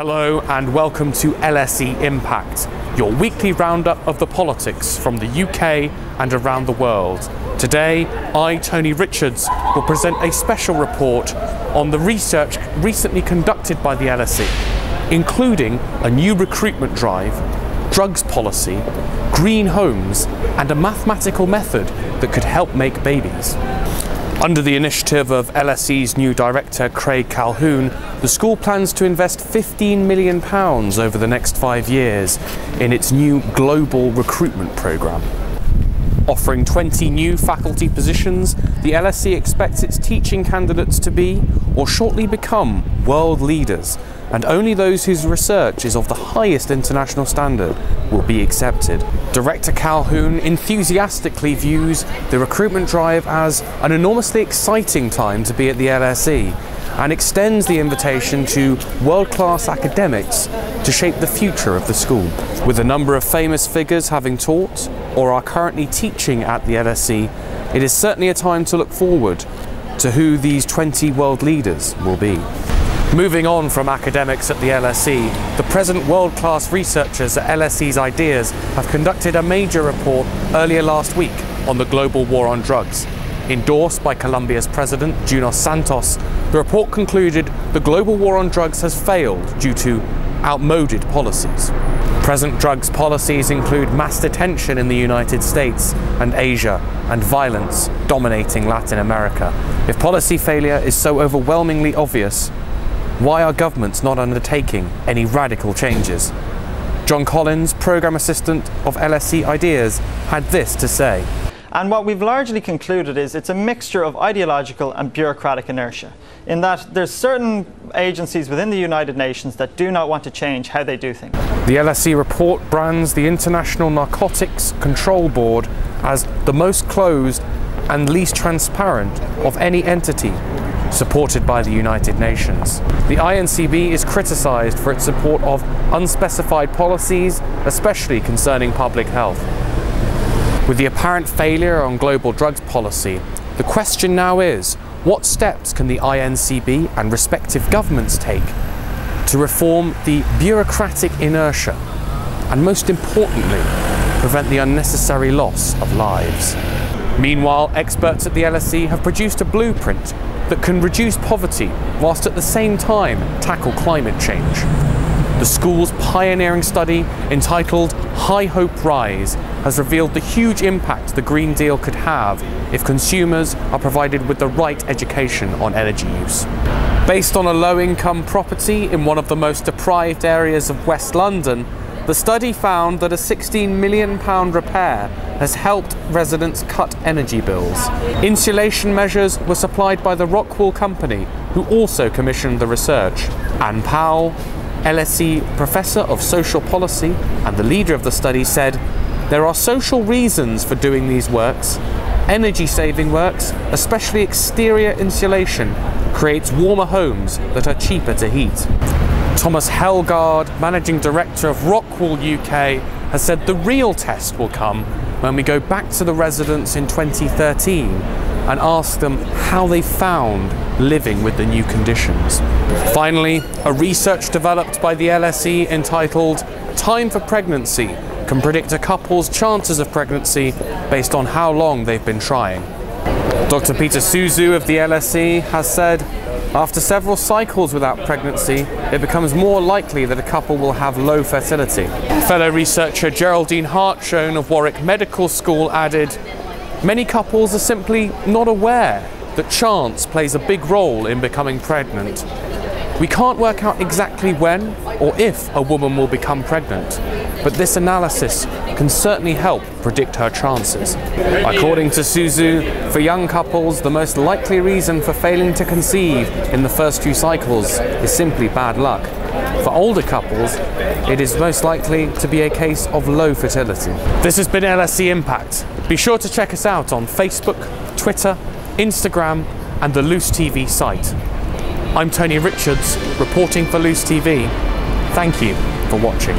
Hello and welcome to LSE Impact, your weekly roundup of the politics from the UK and around the world. Today, I, Tony Richards, will present a special report on the research recently conducted by the LSE, including a new recruitment drive, drugs policy, green homes, and a mathematical method that could help make babies. Under the initiative of LSE's new director, Craig Calhoun, the school plans to invest £15 million over the next 5 years in its new global recruitment programme. Offering 20 new faculty positions, the LSE expects its teaching candidates to be, or shortly become, world leaders, and only those whose research is of the highest international standard will be accepted. Director Calhoun enthusiastically views the recruitment drive as an enormously exciting time to be at the LSE and extends the invitation to world-class academics to shape the future of the school. With a number of famous figures having taught or are currently teaching at the LSE, it is certainly a time to look forward to who these 20 world leaders will be. Moving on from academics at the LSE, the present world-class researchers at LSE's Ideas have conducted a major report earlier last week on the global war on drugs. Endorsed by Colombia's president, Junos Santos, the report concluded the global war on drugs has failed due to outmoded policies. Present drugs policies include mass detention in the United States and Asia, and violence dominating Latin America. If policy failure is so overwhelmingly obvious, why are governments not undertaking any radical changes? John Collins, Programme Assistant of LSE Ideas, had this to say. And what we've largely concluded is it's a mixture of ideological and bureaucratic inertia, in that there's certain agencies within the United Nations that do not want to change how they do things. The LSE report brands the International Narcotics Control Board as the most closed and least transparent of any entity supported by the United Nations. The INCB is criticised for its support of unspecified policies, especially concerning public health. With the apparent failure on global drugs policy, the question now is, what steps can the INCB and respective governments take to reform the bureaucratic inertia and, most importantly, prevent the unnecessary loss of lives? Meanwhile, experts at the LSE have produced a blueprint that can reduce poverty whilst at the same time tackle climate change. The school's pioneering study, entitled High Hope Rise, has revealed the huge impact the Green Deal could have if consumers are provided with the right education on energy use. Based on a low-income property in one of the most deprived areas of West London, the study found that a £16 million repair has helped residents cut energy bills. Insulation measures were supplied by the Rockwool company, who also commissioned the research. Anne Powell, LSE Professor of Social Policy and the leader of the study, said, "There are social reasons for doing these works. Energy-saving works, especially exterior insulation, creates warmer homes that are cheaper to heat." Thomas Helgaard, Managing Director of Rockwool UK, has said the real test will come when we go back to the residents in 2013 and ask them how they found living with the new conditions. Finally, a research developed by the LSE entitled Time for Pregnancy can predict a couple's chances of pregnancy based on how long they've been trying. Dr. Peter Suzu of the LSE has said, after several cycles without pregnancy, it becomes more likely that a couple will have low fertility. Fellow researcher Geraldine Hartshone of Warwick Medical School added, "Many couples are simply not aware that chance plays a big role in becoming pregnant. We can't work out exactly when or if a woman will become pregnant, but this analysis can certainly help predict her chances." According to Suzu, for young couples, the most likely reason for failing to conceive in the first few cycles is simply bad luck. For older couples, it is most likely to be a case of low fertility. This has been LSE Impact. Be sure to check us out on Facebook, Twitter, Instagram and the Loose TV site. I'm Tony Richards, reporting for Loose TV. Thank you for watching.